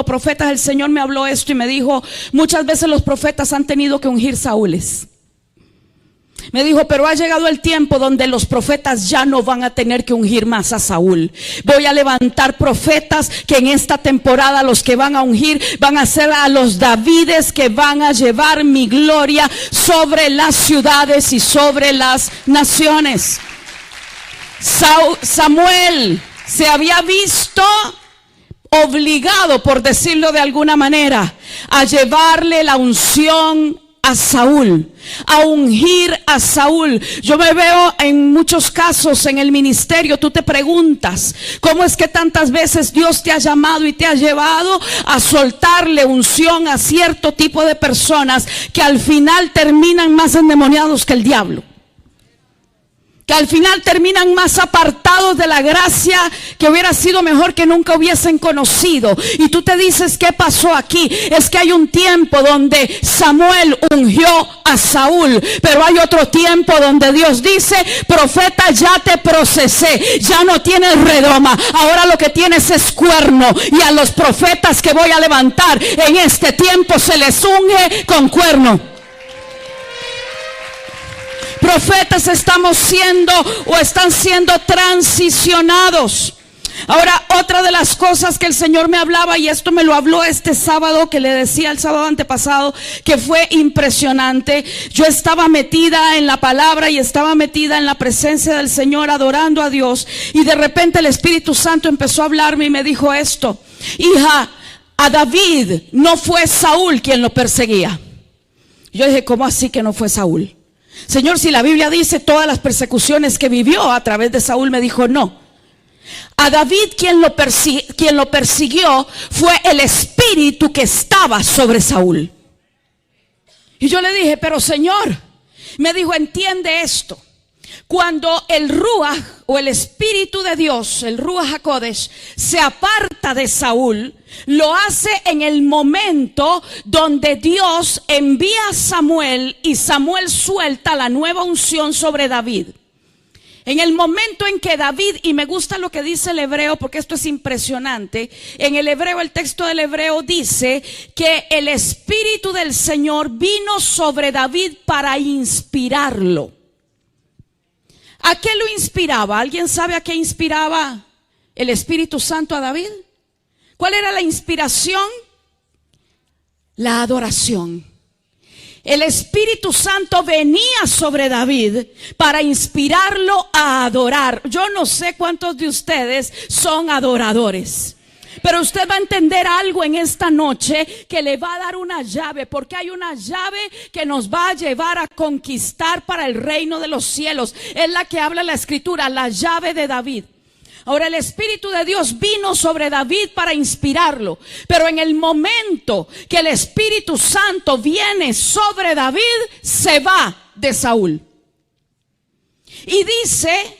profetas, el Señor me habló esto y me dijo: muchas veces los profetas han tenido que ungir saúles. Me dijo: pero ha llegado el tiempo donde los profetas ya no van a tener que ungir más a Saúl. Voy a levantar profetas que en esta temporada los que van a ungir van a ser a los Davides, que van a llevar mi gloria sobre las ciudades y sobre las naciones. Samuel se había visto obligado, por decirlo de alguna manera, a llevarle la unción a Saúl, a ungir a Saúl. Yo me veo en muchos casos en el ministerio. Tú te preguntas: ¿cómo es que tantas veces Dios te ha llamado y te ha llevado a soltarle unción a cierto tipo de personas que al final terminan más endemoniados que el diablo? Que al final terminan más apartados de la gracia, que hubiera sido mejor que nunca hubiesen conocido. Y tú te dices: ¿qué pasó aquí? Es que hay un tiempo donde Samuel ungió a Saúl, pero hay otro tiempo donde Dios dice: profeta, ya te procesé, ya no tienes redoma, ahora lo que tienes es cuerno. Y a los profetas que voy a levantar en este tiempo se les unge con cuerno. Profetas estamos siendo o están siendo transicionados. Ahora, otra de las cosas que el Señor me hablaba, y esto me lo habló este sábado, que le decía el sábado antepasado, que fue impresionante. Yo estaba metida en la palabra y estaba metida en la presencia del Señor, adorando a Dios, y de repente el Espíritu Santo empezó a hablarme y me dijo esto: hija, a David no fue Saúl quien lo perseguía. Yo dije: ¿cómo así que no fue Saúl? Señor, si la Biblia dice todas las persecuciones que vivió a través de Saúl. Me dijo: no, a David quien lo persiguió fue el espíritu que estaba sobre Saúl. Y yo le dije: pero Señor, me dijo: entiende esto. Cuando el Ruach o el Espíritu de Dios, el Ruach HaKodesh, se aparta de Saúl, lo hace en el momento donde Dios envía a Samuel y Samuel suelta la nueva unción sobre David. En el momento en que David, y me gusta lo que dice el hebreo porque esto es impresionante, en el hebreo, el texto del hebreo dice que el Espíritu del Señor vino sobre David para inspirarlo. ¿A qué lo inspiraba? ¿Alguien sabe a qué inspiraba el Espíritu Santo a David? ¿Cuál era la inspiración? La adoración. El Espíritu Santo venía sobre David para inspirarlo a adorar. Yo no sé cuántos de ustedes son adoradores, pero usted va a entender algo en esta noche que le va a dar una llave, porque hay una llave que nos va a llevar a conquistar para el reino de los cielos. Es la que habla la Escritura, la llave de David. Ahora, el Espíritu de Dios vino sobre David para inspirarlo, pero en el momento que el Espíritu Santo viene sobre David, se va de Saúl. Y dice,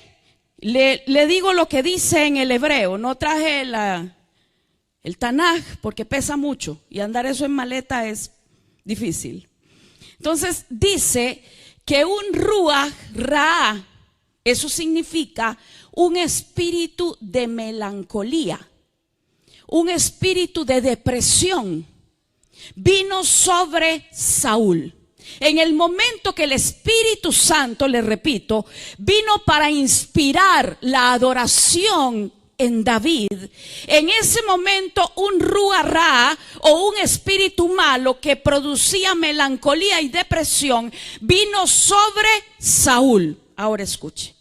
le digo lo que dice en el hebreo. No traje el Tanaj porque pesa mucho y andar eso en maleta es difícil. Entonces dice que un Ruach Ra, eso significa un espíritu de melancolía, un espíritu de depresión, vino sobre Saúl. En el momento que el Espíritu Santo, le repito, vino para inspirar la adoración en David, en ese momento un Ruach Ra o un espíritu malo que producía melancolía y depresión vino sobre Saúl. Ahora escuche.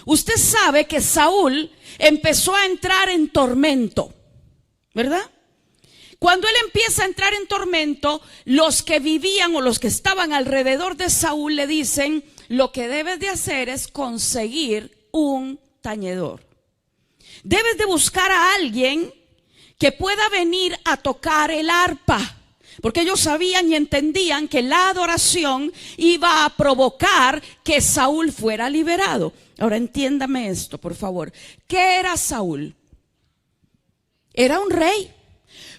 Usted sabe que Saúl empezó a entrar en tormento, ¿verdad? Cuando él empieza a entrar en tormento, los que vivían o los que estaban alrededor de Saúl le dicen: lo que debes de hacer es conseguir un tañedor. Debes de buscar a alguien que pueda venir a tocar el arpa, porque ellos sabían y entendían que la adoración iba a provocar que Saúl fuera liberado. Ahora entiéndame esto, por favor. ¿Qué era Saúl? Era un rey.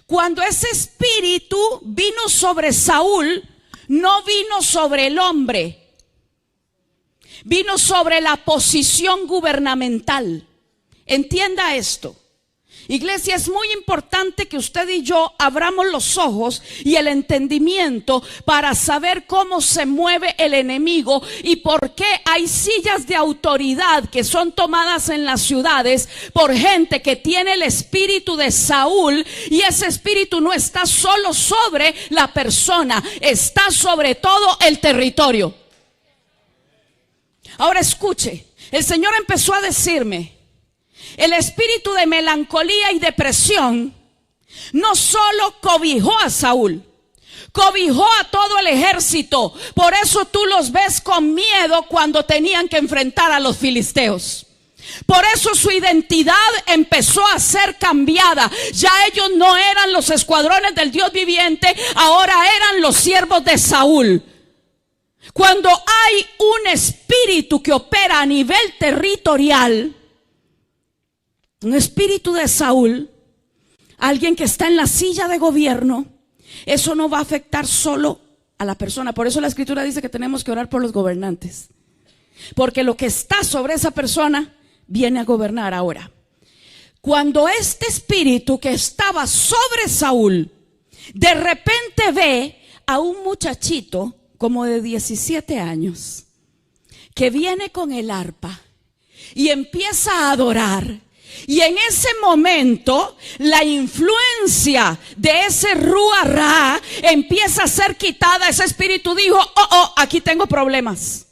Cuando ese espíritu vino sobre Saúl, no vino sobre el hombre, vino sobre la posición gubernamental. Entienda esto. Iglesia, es muy importante que usted y yo abramos los ojos y el entendimiento para saber cómo se mueve el enemigo y por qué hay sillas de autoridad que son tomadas en las ciudades por gente que tiene el espíritu de Saúl, y ese espíritu no está solo sobre la persona, está sobre todo el territorio. Ahora escuche, el Señor empezó a decirme: el espíritu de melancolía y depresión no solo cobijó a Saúl, cobijó a todo el ejército. Por eso tú los ves con miedo cuando tenían que enfrentar a los filisteos. Por eso su identidad empezó a ser cambiada. Ya ellos no eran los escuadrones del Dios viviente, ahora eran los siervos de Saúl. Cuando hay un espíritu que opera a nivel territorial, un espíritu de Saúl, alguien que está en la silla de gobierno, eso no va a afectar solo a la persona. Por eso la Escritura dice que tenemos que orar por los gobernantes, porque lo que está sobre esa persona viene a gobernar ahora. Cuando este espíritu que estaba sobre Saúl de repente ve a un muchachito como de 17 años que viene con el arpa y empieza a adorar, y en ese momento la influencia de ese Ruah Ra empieza a ser quitada. Ese espíritu dijo: aquí tengo problemas.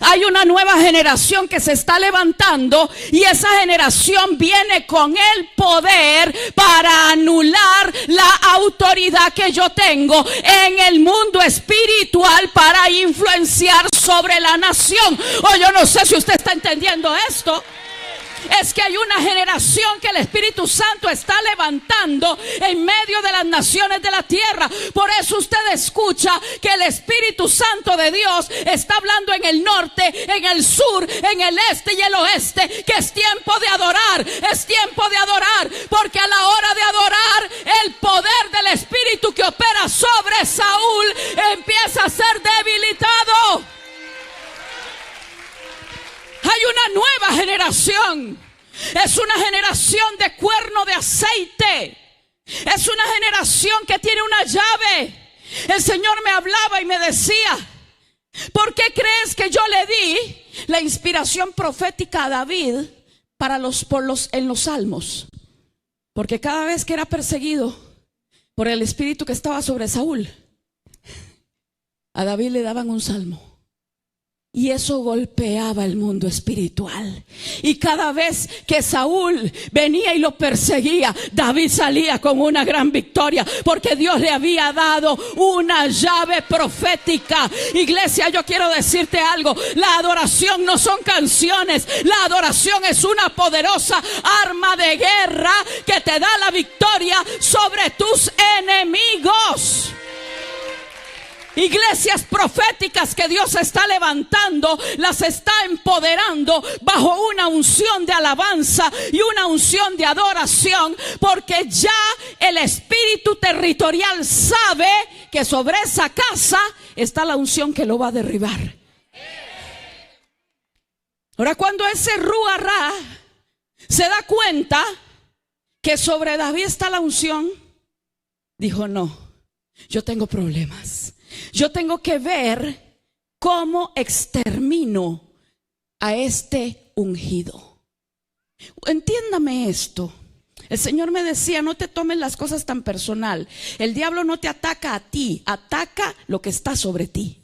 Hay una nueva generación que se está levantando, y esa generación viene con el poder para anular la autoridad que yo tengo en el mundo espiritual para influenciar sobre la nación. Yo no sé si usted está entendiendo esto. Es que hay una generación que el Espíritu Santo está levantando en medio de las naciones de la tierra. Por eso usted escucha que el Espíritu Santo de Dios está hablando en el norte, en el sur, en el este y el oeste, que es tiempo de adorar, es tiempo de adorar, porque a la hora de adorar, el poder del Espíritu que opera sobre Saúl empieza a ser debilitado. Hay una nueva generación. Es una generación de cuerno de aceite. Es una generación que tiene una llave. El Señor me hablaba y me decía: ¿por qué crees que yo le di la inspiración profética a David en los salmos? Porque cada vez que era perseguido por el espíritu que estaba sobre Saúl, a David le daban un salmo. Y eso golpeaba el mundo espiritual. Y cada vez que Saúl venía y lo perseguía, David salía con una gran victoria, porque Dios le había dado una llave profética. Iglesia, yo quiero decirte algo: la adoración no son canciones, la adoración es una poderosa arma de guerra que te da la victoria sobre tus enemigos. Iglesias proféticas que Dios está levantando, las está empoderando bajo una unción de alabanza y una unción de adoración, porque ya el espíritu territorial sabe que sobre esa casa está la unción que lo va a derribar. Ahora, cuando ese Ruah Ra se da cuenta que sobre David está la unción, dijo: no, yo tengo problemas. Yo tengo que ver cómo extermino a este ungido. Entiéndame esto. El Señor me decía: no te tomes las cosas tan personal. El diablo no te ataca a ti, ataca lo que está sobre ti.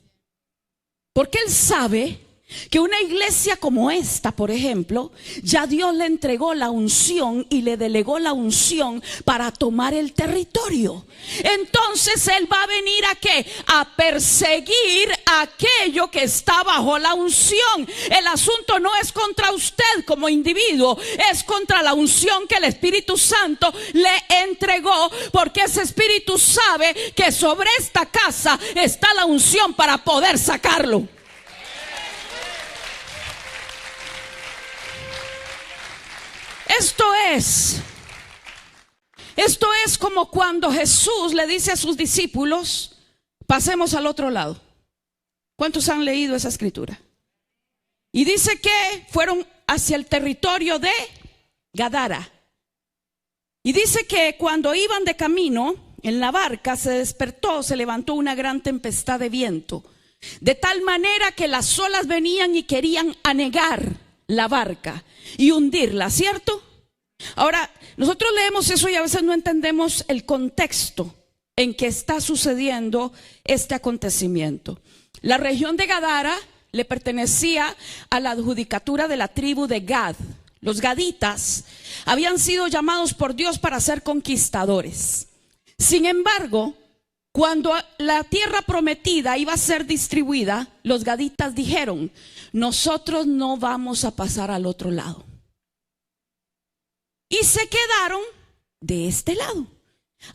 Porque Él sabe que una iglesia como esta, por ejemplo, ya Dios le entregó la unción y le delegó la unción para tomar el territorio. Entonces Él va a venir ¿a qué? A perseguir aquello que está bajo la unción. El asunto no es contra usted como individuo, es contra la unción que el Espíritu Santo le entregó, porque ese Espíritu sabe que sobre esta casa está la unción para poder sacarlo. Esto es como cuando Jesús le dice a sus discípulos: pasemos al otro lado. ¿Cuántos han leído esa escritura? Y dice que fueron hacia el territorio de Gadara. Y dice que cuando iban de camino en la barca se levantó una gran tempestad de viento, de tal manera que las olas venían y querían anegar la barca y hundirla, ¿cierto? Ahora, nosotros leemos eso y a veces no entendemos el contexto en que está sucediendo este acontecimiento. La región de Gadara le pertenecía a la adjudicatura de la tribu de Gad. Los gaditas habían sido llamados por Dios para ser conquistadores. Sin embargo, cuando la tierra prometida iba a ser distribuida, los gaditas dijeron: nosotros no vamos a pasar al otro lado. Y se quedaron de este lado.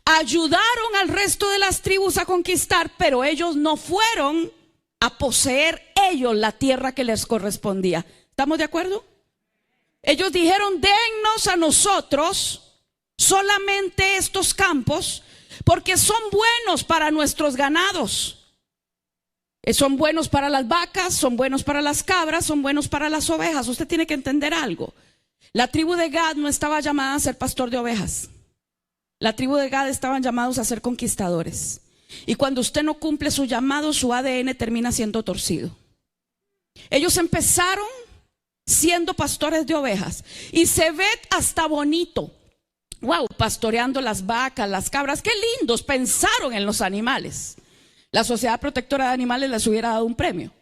Ayudaron al resto de las tribus a conquistar, pero ellos no fueron a poseer ellos la tierra que les correspondía. ¿Estamos de acuerdo? Ellos dijeron: dennos a nosotros solamente estos campos, porque son buenos para nuestros ganados. Son buenos para las vacas, son buenos para las cabras, son buenos para las ovejas. Usted tiene que entender algo. La tribu de Gad no estaba llamada a ser pastor de ovejas. La tribu de Gad estaban llamados a ser conquistadores. Y cuando usted no cumple su llamado, su ADN termina siendo torcido. Ellos empezaron siendo pastores de ovejas y se ve hasta bonito. Wow, pastoreando las vacas, las cabras, qué lindos. Pensaron en los animales. La Sociedad Protectora de Animales les hubiera dado un premio.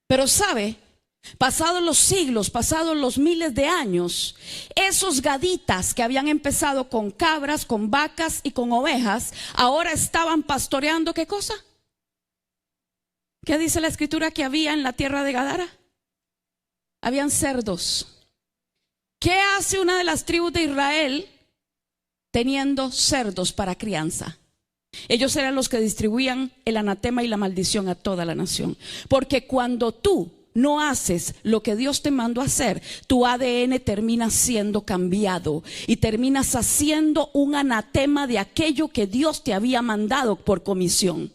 Pero sabe, pasados los siglos, pasados los miles de años, esos gaditas que habían empezado con cabras, con vacas y con ovejas, ahora estaban pastoreando ¿qué cosa? ¿Qué dice la escritura que había en la tierra de Gadara? Habían cerdos. ¿Qué hace una de las tribus de Israel teniendo cerdos para crianza? Ellos eran los que distribuían el anatema y la maldición a toda la nación. Porque cuando tú no haces lo que Dios te mandó a hacer, tu ADN termina siendo cambiado y terminas haciendo un anatema de aquello que Dios te había mandado por comisión.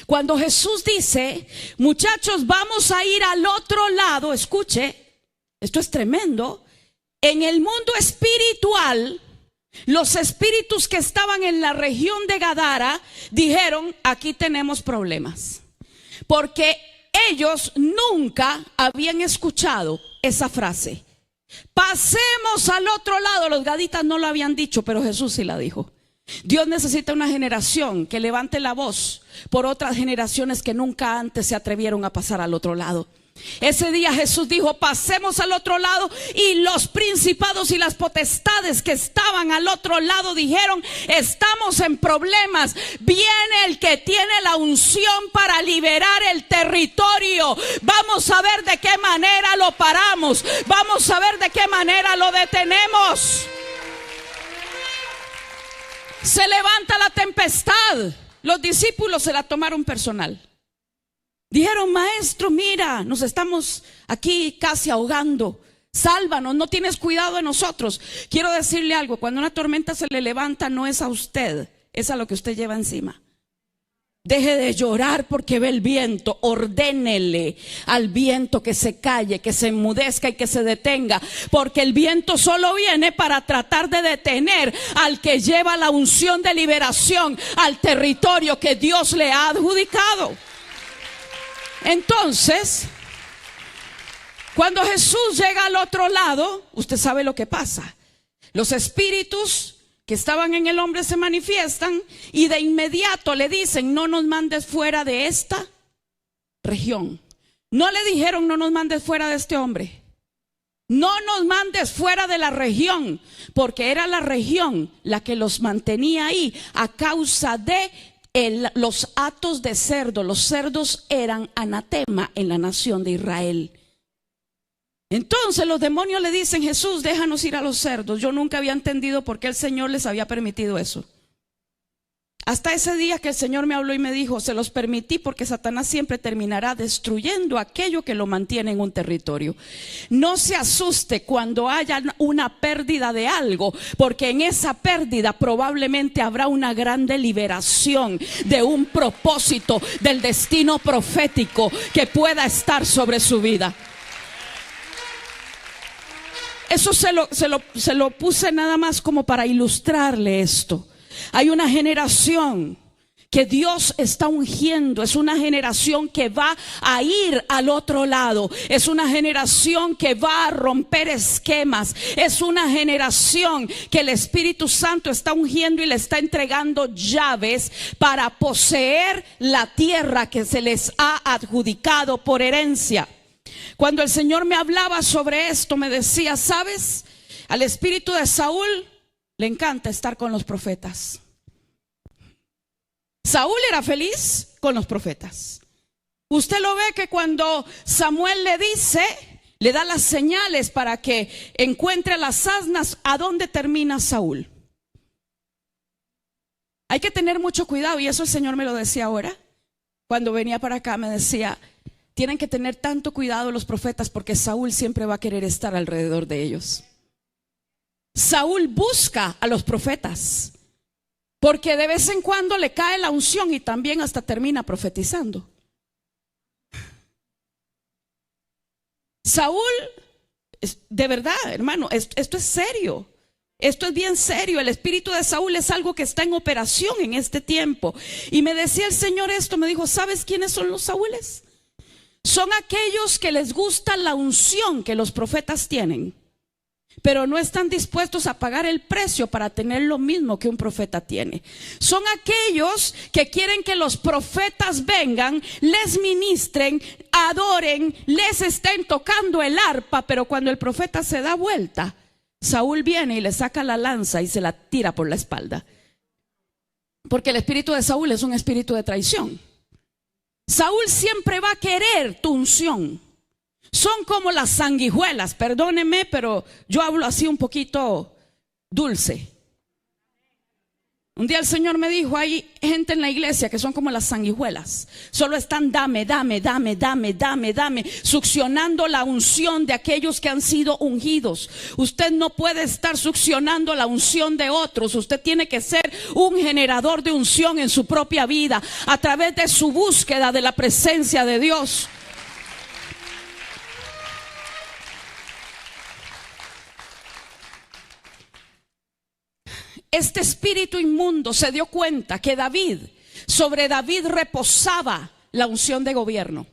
Cuando Jesús dice: muchachos, vamos a ir al otro lado, escuche, esto es tremendo. En el mundo espiritual, los espíritus que estaban en la región de Gadara dijeron: aquí tenemos problemas, porque ellos nunca habían escuchado esa frase. Pasemos al otro lado. Los gaditas no lo habían dicho, pero Jesús sí la dijo. Dios necesita una generación que levante la voz por otras generaciones que nunca antes se atrevieron a pasar al otro lado. Ese día Jesús dijo: pasemos al otro lado, y los principados y las potestades que estaban al otro lado dijeron: estamos en problemas, viene el que tiene la unción para liberar el territorio, vamos a ver de qué manera lo paramos, vamos a ver de qué manera lo detenemos. Se levanta la tempestad. Los discípulos se la tomaron personal. Dijeron: maestro, mira, nos estamos aquí casi ahogando, sálvanos, no tienes cuidado de nosotros. Quiero decirle algo: cuando una tormenta se le levanta, no es a usted, es a lo que usted lleva encima. Deje de llorar porque ve el viento. Ordénele al viento que se calle, que se enmudezca y que se detenga, porque el viento solo viene para tratar de detener al que lleva la unción de liberación al territorio que Dios le ha adjudicado. Entonces, cuando Jesús llega al otro lado, usted sabe lo que pasa. Los espíritus que estaban en el hombre se manifiestan y de inmediato le dicen: no nos mandes fuera de esta región. No le dijeron: no nos mandes fuera de este hombre, no nos mandes fuera de la región, porque era la región la que los mantenía ahí a causa de los hatos de cerdo. Los cerdos eran anatema en la nación de Israel. Entonces los demonios le dicen: Jesús, déjanos ir a los cerdos. Yo nunca había entendido por qué el Señor les había permitido eso. Hasta ese día que el Señor me habló y me dijo: se los permití porque Satanás siempre terminará destruyendo aquello que lo mantiene en un territorio. No se asuste cuando haya una pérdida de algo, porque en esa pérdida probablemente habrá una gran liberación de un propósito, del destino profético que pueda estar sobre su vida. Eso se lo puse nada más como para ilustrarle esto. Hay una generación que Dios está ungiendo, es una generación que va a ir al otro lado, es una generación que va a romper esquemas, es una generación que el Espíritu Santo está ungiendo y le está entregando llaves para poseer la tierra que se les ha adjudicado por herencia. Cuando el Señor me hablaba sobre esto, me decía, ¿sabes? Al espíritu de Saúl le encanta estar con los profetas. Saúl era feliz con los profetas. Usted lo ve que cuando Samuel le dice, le da las señales para que encuentre las asnas, ¿a dónde termina Saúl? Hay que tener mucho cuidado, y eso el Señor me lo decía ahora. Cuando venía para acá me decía, tienen que tener tanto cuidado los profetas porque Saúl siempre va a querer estar alrededor de ellos. Saúl busca a los profetas porque de vez en cuando le cae la unción y también hasta termina profetizando. Saúl, de verdad, hermano, esto es serio. Esto es bien serio. El espíritu de Saúl es algo que está en operación en este tiempo. Y me decía el Señor esto, me dijo, ¿sabes quiénes son los Saúles? Son aquellos que les gusta la unción que los profetas tienen, pero no están dispuestos a pagar el precio para tener lo mismo que un profeta tiene. Son aquellos que quieren que los profetas vengan, les ministren, adoren, les estén tocando el arpa, pero cuando el profeta se da vuelta, Saúl viene y le saca la lanza y se la tira por la espalda. Porque el espíritu de Saúl es un espíritu de traición. Saúl siempre va a querer tu unción. Son como las sanguijuelas, perdóneme, pero yo hablo así un poquito dulce. Un día el Señor me dijo, hay gente en la iglesia que son como las sanguijuelas. Solo están dame, succionando la unción de aquellos que han sido ungidos. Usted no puede estar succionando la unción de otros. Usted tiene que ser un generador de unción en su propia vida a través de su búsqueda de la presencia de Dios. Este espíritu inmundo se dio cuenta que sobre David reposaba la unción de gobierno,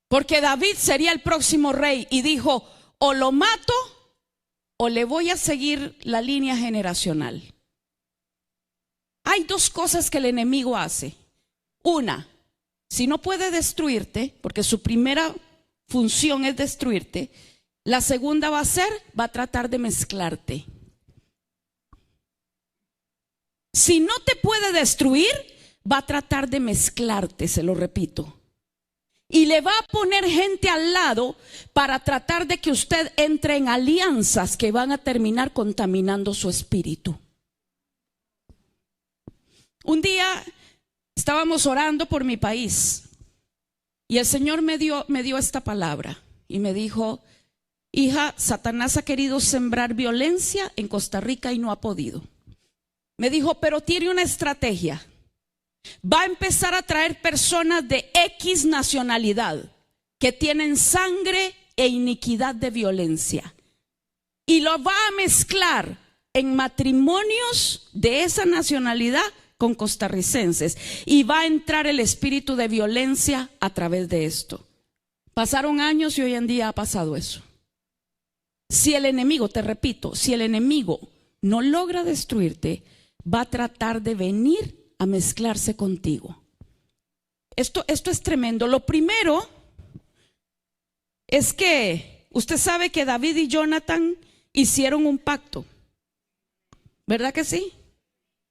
porque David sería el próximo rey, y dijo, o lo mato o le voy a seguir la línea generacional. Hay dos cosas que el enemigo hace. Una, si no puede destruirte, porque su primera función es destruirte, la segunda va a tratar de mezclarte. Si no te puede destruir, va a tratar de mezclarte, se lo repito. Y le va a poner gente al lado para tratar de que usted entre en alianzas que van a terminar contaminando su espíritu. Un día estábamos orando por mi país y el Señor me dio esta palabra y me dijo, hija, Satanás ha querido sembrar violencia en Costa Rica y no ha podido. Me dijo, pero tiene una estrategia. Va a empezar a traer personas de X nacionalidad que tienen sangre e iniquidad de violencia y lo va a mezclar en matrimonios de esa nacionalidad con costarricenses, y va a entrar el espíritu de violencia a través de esto. Pasaron años y hoy en día ha pasado eso. Si el enemigo, te repito, si el enemigo no logra destruirte, va a tratar de venir a mezclarse contigo. Esto es tremendo. Lo primero es que usted sabe que David y Jonathan hicieron un pacto, ¿verdad que sí?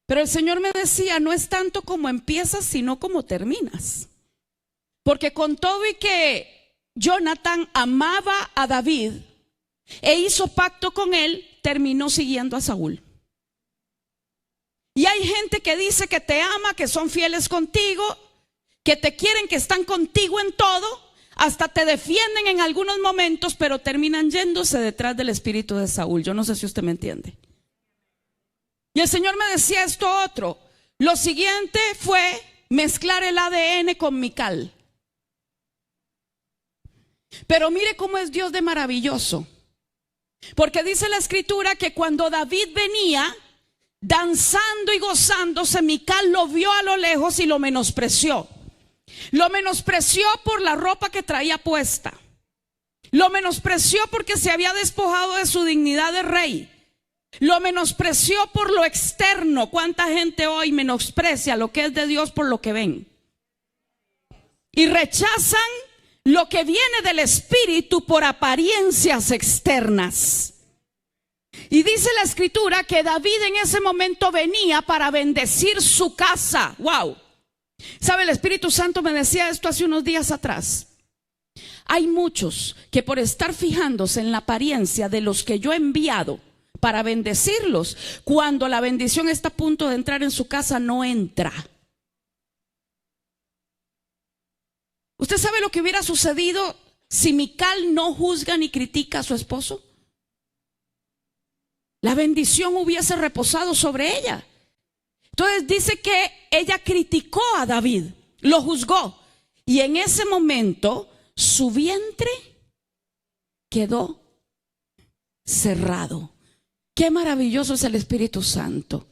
Pero el Señor me decía, no es tanto como empiezas, sino como terminas. Porque con todo y que Jonathan amaba a David e hizo pacto con él, terminó siguiendo a Saúl. Y hay gente que dice que te ama, que son fieles contigo, que te quieren, que están contigo en todo, hasta te defienden en algunos momentos, pero terminan yéndose detrás del espíritu de Saúl. Yo no sé si usted me entiende. Y el Señor me decía esto otro. Lo siguiente fue mezclar el ADN con Mical. Pero mire cómo es Dios de maravilloso. Porque dice la escritura que cuando David venía danzando y gozándose, Mical lo vio a lo lejos y lo menospreció. Lo menospreció por la ropa que traía puesta. Lo menospreció porque se había despojado de su dignidad de rey. Lo menospreció por lo externo. ¿Cuánta gente hoy menosprecia lo que es de Dios por lo que ven? Y rechazan lo que viene del Espíritu por apariencias externas. Y dice la escritura que David en ese momento venía para bendecir su casa. ¡Wow! ¿Sabe? El Espíritu Santo me decía esto hace unos días atrás. Hay muchos que por estar fijándose en la apariencia de los que yo he enviado para bendecirlos, cuando la bendición está a punto de entrar en su casa, no entra. ¿Usted sabe lo que hubiera sucedido si Mical no juzga ni critica a su esposo? La bendición hubiese reposado sobre ella. Entonces dice que ella criticó a David, lo juzgó, y en ese momento su vientre quedó cerrado. Qué maravilloso es el Espíritu Santo.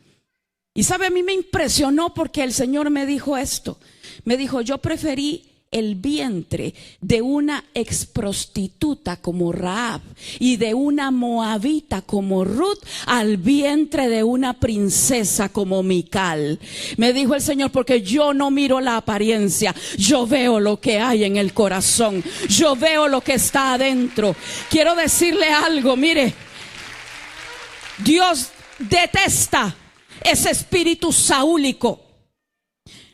Y sabe, a mí me impresionó porque el Señor me dijo esto. Me dijo, yo preferí el vientre de una exprostituta como Rahab y de una moabita como Ruth al vientre de una princesa como Mical. Me dijo el Señor, porque yo no miro la apariencia, yo veo lo que hay en el corazón, yo veo lo que está adentro. Quiero decirle algo, mire, Dios detesta ese espíritu saúlico,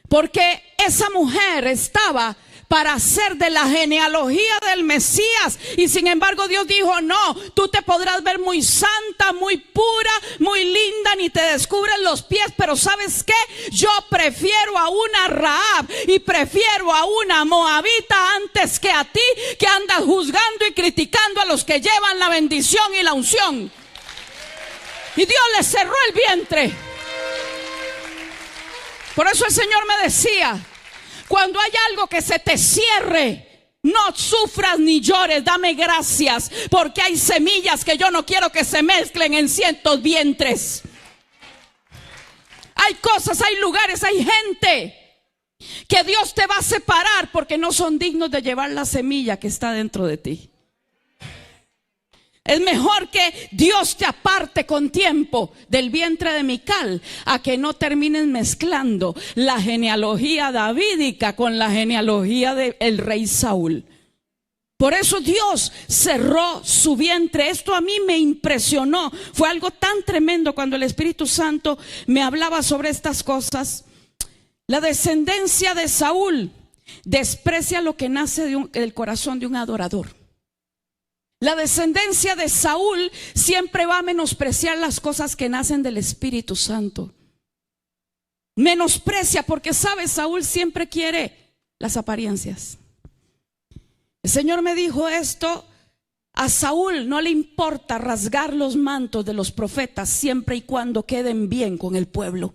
porque esa mujer estaba para ser de la genealogía del Mesías, y sin embargo Dios dijo, no, tú te podrás ver muy santa, muy pura, muy linda, ni te descubren los pies, pero ¿sabes qué? Yo prefiero a una Rahab y prefiero a una moabita antes que a ti, que andas juzgando y criticando a los que llevan la bendición y la unción. Y Dios le cerró el vientre. Por eso el Señor me decía, cuando hay algo que se te cierre, no sufras ni llores, dame gracias, porque hay semillas que yo no quiero que se mezclen en cientos vientres. Hay cosas, hay lugares, hay gente que Dios te va a separar porque no son dignos de llevar la semilla que está dentro de ti. Es mejor que Dios te aparte con tiempo del vientre de Mical a que no termines mezclando la genealogía davídica con la genealogía del rey Saúl. Por eso Dios cerró su vientre. Esto a mí me impresionó. Fue algo tan tremendo cuando el Espíritu Santo me hablaba sobre estas cosas. La descendencia de Saúl desprecia lo que nace del corazón de un adorador. La descendencia de Saúl siempre va a menospreciar las cosas que nacen del Espíritu Santo. Menosprecia porque sabe, Saúl siempre quiere las apariencias. El Señor me dijo esto, a Saúl no le importa rasgar los mantos de los profetas siempre y cuando queden bien con el pueblo.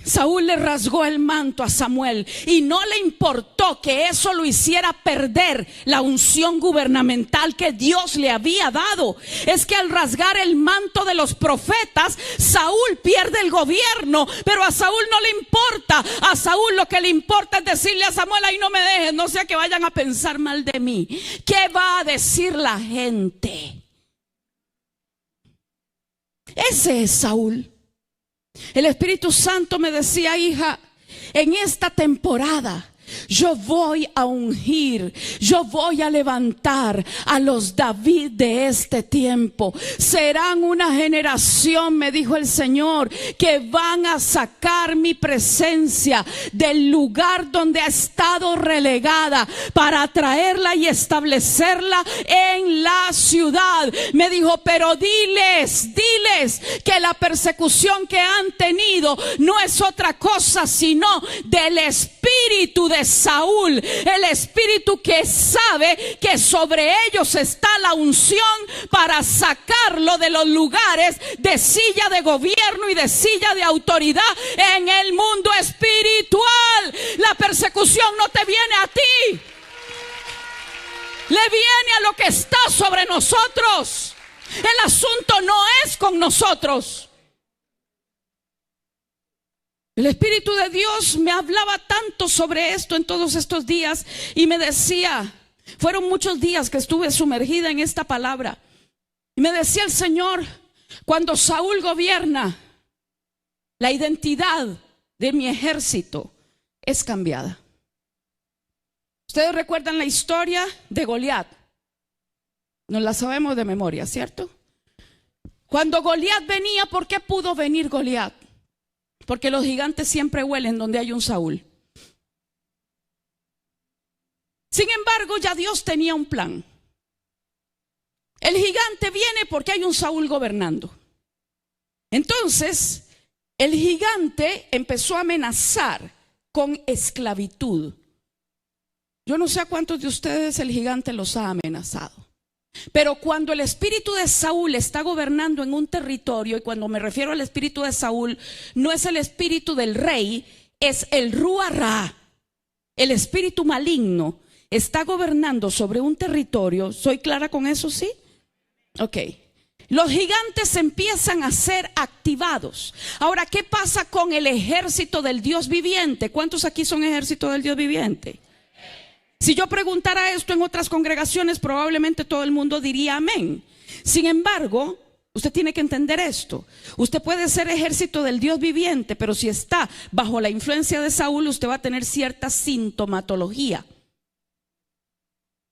Saúl le rasgó el manto a Samuel y no le importó que eso lo hiciera perder la unción gubernamental que Dios le había dado. Es que al rasgar el manto de los profetas, Saúl pierde el gobierno, pero a Saúl no le importa. A Saúl lo que le importa es decirle a Samuel, ahí no me dejes, no sea que vayan a pensar mal de mí. ¿Qué va a decir la gente? Ese es Saúl. El Espíritu Santo me decía, hija, en esta temporada yo voy a ungir, yo voy a levantar a los David de este tiempo. Serán una generación, me dijo el Señor, que van a sacar mi presencia del lugar donde ha estado relegada para traerla y establecerla en la ciudad. Me dijo, pero diles que la persecución que han tenido no es otra cosa sino del espíritu de Saúl, el espíritu que sabe que sobre ellos está la unción para sacarlo de los lugares de silla de gobierno y de silla de autoridad en el mundo espiritual. La persecución no te viene a ti. le viene a lo que está sobre nosotros. El asunto no es con nosotros. El Espíritu de Dios me hablaba tanto sobre esto en todos estos días y me decía, fueron muchos días que estuve sumergida en esta palabra, y me decía el Señor, cuando Saúl gobierna, la identidad de mi ejército es cambiada. Ustedes recuerdan la historia de Goliat, nos la sabemos de memoria, ¿cierto? Cuando Goliat venía, ¿por qué pudo venir Goliat? Porque los gigantes siempre huelen donde hay un Saúl. Sin embargo, ya Dios tenía un plan. El gigante viene porque hay un Saúl gobernando. Entonces, el gigante empezó a amenazar con esclavitud. Yo no sé a cuántos de ustedes el gigante los ha amenazado. Pero cuando el espíritu de Saúl está gobernando en un territorio, y cuando me refiero al espíritu de Saúl, no es el espíritu del rey, es el Ruará, el espíritu maligno, está gobernando sobre un territorio. ¿Soy clara con eso, sí? Ok. Los gigantes empiezan a ser activados. Ahora, ¿qué pasa con el ejército del Dios viviente? ¿Cuántos aquí son ejército del Dios viviente? Si yo preguntara esto en otras congregaciones, probablemente todo el mundo diría amén. Sin embargo, usted tiene que entender esto. Usted puede ser ejército del Dios viviente, pero si está bajo la influencia de Saúl, usted va a tener cierta sintomatología.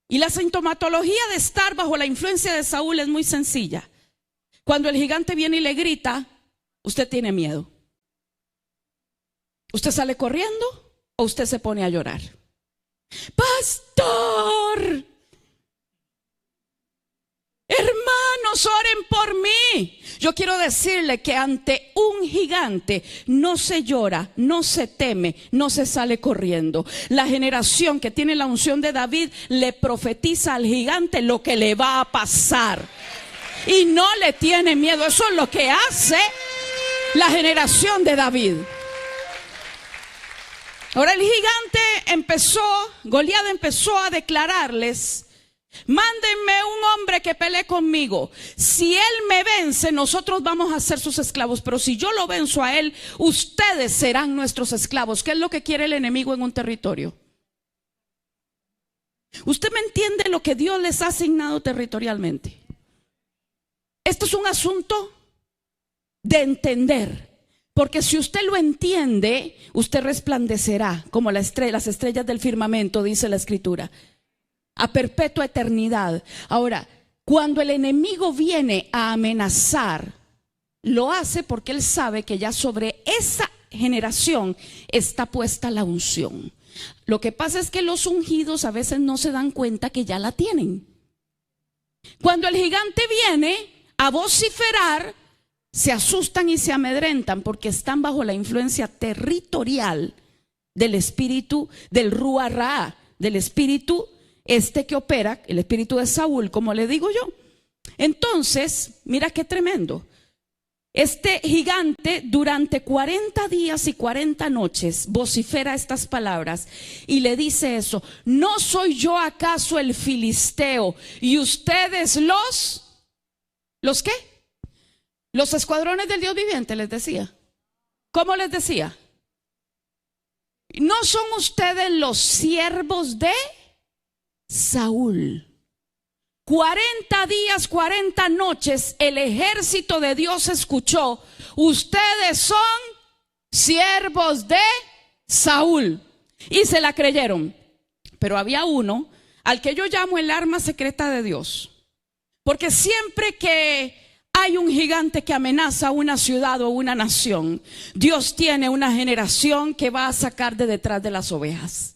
Y la sintomatología de estar bajo la influencia de Saúl es muy sencilla. Cuando el gigante viene y le grita, usted tiene miedo. ¿Usted sale corriendo o usted se pone a llorar? Pastor, hermanos, oren por mí. Yo quiero decirle que ante un gigante no se llora, no se teme, no se sale corriendo. La generación que tiene la unción de David le profetiza al gigante lo que le va a pasar y no le tiene miedo. Eso es lo que hace la generación de David. Ahora el gigante Goliat empezó a declararles: mándenme un hombre que pelee conmigo. Si él me vence, nosotros vamos a ser sus esclavos. Pero si yo lo venzo a él, ustedes serán nuestros esclavos. ¿Qué es lo que quiere el enemigo en un territorio? ¿Usted me entiende lo que Dios les ha asignado territorialmente? Esto es un asunto de entender. Porque si usted lo entiende, usted resplandecerá como las estrellas del firmamento, dice la Escritura, a perpetua eternidad. Ahora, cuando el enemigo viene a amenazar, lo hace porque él sabe que ya sobre esa generación está puesta la unción. Lo que pasa es que los ungidos a veces no se dan cuenta que ya la tienen. Cuando el gigante viene a vociferar, se asustan y se amedrentan porque están bajo la influencia territorial del espíritu del Ruará, del espíritu que opera, el espíritu de Saúl, como le digo yo. Entonces, mira qué tremendo. Este gigante durante 40 días y 40 noches vocifera estas palabras y le dice eso: ¿no soy yo acaso el filisteo y ustedes los qué? Los escuadrones del Dios viviente, les decía. ¿Cómo les decía? ¿No son ustedes los siervos de Saúl? 40 días, 40 noches, el ejército de Dios escuchó: ustedes son siervos de Saúl. Y se la creyeron. Pero había uno al que yo llamo el arma secreta de Dios. Porque siempre que hay un gigante que amenaza una ciudad o una nación, Dios tiene una generación que va a sacar de detrás de las ovejas.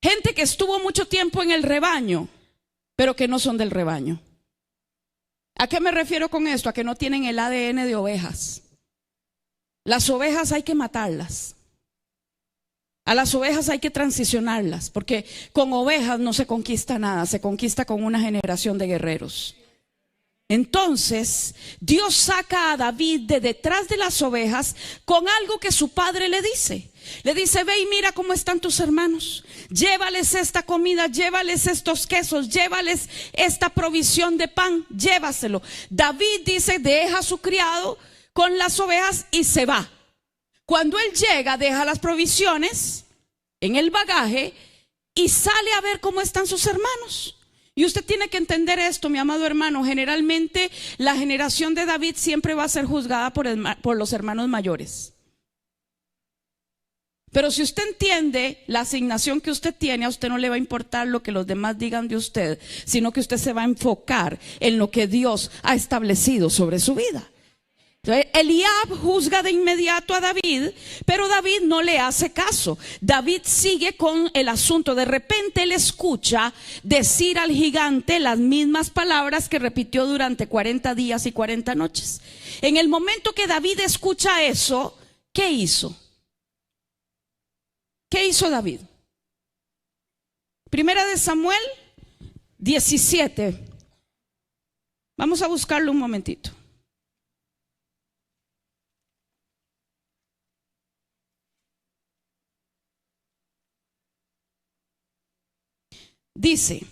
Gente que estuvo mucho tiempo en el rebaño, pero que no son del rebaño. ¿A qué me refiero con esto? A que no tienen el ADN de ovejas. Las ovejas hay que matarlas. A las ovejas hay que transicionarlas, porque con ovejas no se conquista nada, se conquista con una generación de guerreros. Entonces Dios saca a David de detrás de las ovejas con algo que su padre le dice. Le dice: ve y mira cómo están tus hermanos, llévales esta comida, llévales estos quesos, llévales esta provisión de pan, llévaselo. David dice, deja a su criado con las ovejas y se va. Cuando él llega, deja las provisiones en el bagaje y sale a ver cómo están sus hermanos. Y usted tiene que entender esto, mi amado hermano. Generalmente la generación de David siempre va a ser juzgada por los hermanos mayores. Pero si usted entiende la asignación que usted tiene, a usted no le va a importar lo que los demás digan de usted, sino que usted se va a enfocar en lo que Dios ha establecido sobre su vida. Entonces, Eliab juzga de inmediato a David, pero David no le hace caso. David sigue con el asunto. De repente él escucha decir al gigante las mismas palabras que repitió durante 40 días y 40 noches. En el momento que David escucha eso, ¿qué hizo? ¿Qué hizo David? Primera de Samuel 17. Vamos a buscarlo un momentito. Dice,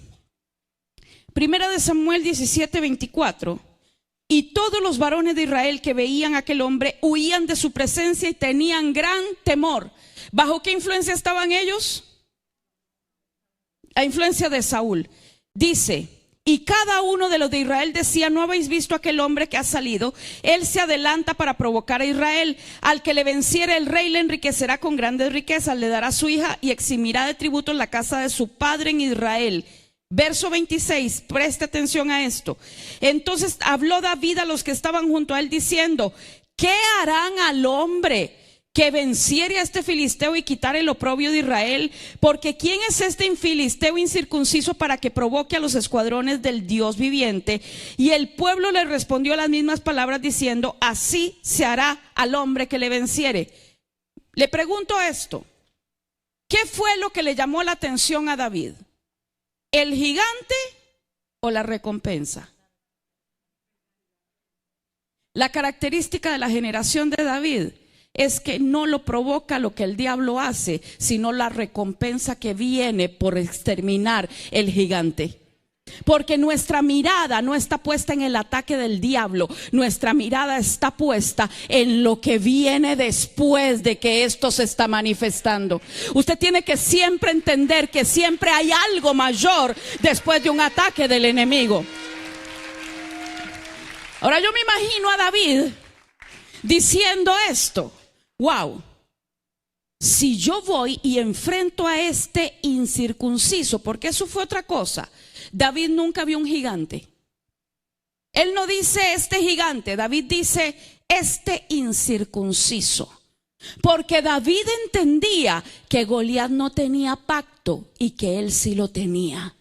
Primera de Samuel 17:24. Y todos los varones de Israel que veían a aquel hombre huían de su presencia y tenían gran temor. ¿Bajo qué influencia estaban ellos? La influencia de Saúl. Dice, y cada uno de los de Israel decía: ¿no habéis visto aquel hombre que ha salido? Él se adelanta para provocar a Israel. Al que le venciere, el rey le enriquecerá con grandes riquezas, le dará su hija y eximirá de tributos la casa de su padre en Israel. Verso 26, preste atención a esto. Entonces habló David a los que estaban junto a él diciendo: ¿qué harán al hombre que venciere a este filisteo y quitare el oprobio de Israel? Porque ¿quién es este filisteo incircunciso para que provoque a los escuadrones del Dios viviente? Y el pueblo le respondió las mismas palabras diciendo: así se hará al hombre que le venciere. Le pregunto esto: ¿qué fue lo que le llamó la atención a David? ¿El gigante o la recompensa? La característica de la generación de David es que no lo provoca lo que el diablo hace, sino la recompensa que viene por exterminar el gigante. Porque nuestra mirada no está puesta en el ataque del diablo, nuestra mirada está puesta en lo que viene después de que esto se está manifestando. Usted tiene que siempre entender que siempre hay algo mayor después de un ataque del enemigo. Ahora yo me imagino a David diciendo esto: wow, si yo voy y enfrento a este incircunciso, porque eso fue otra cosa. David nunca vio un gigante. Él no dice este gigante, David dice este incircunciso. Porque David entendía que Goliat no tenía pacto y que él sí lo tenía.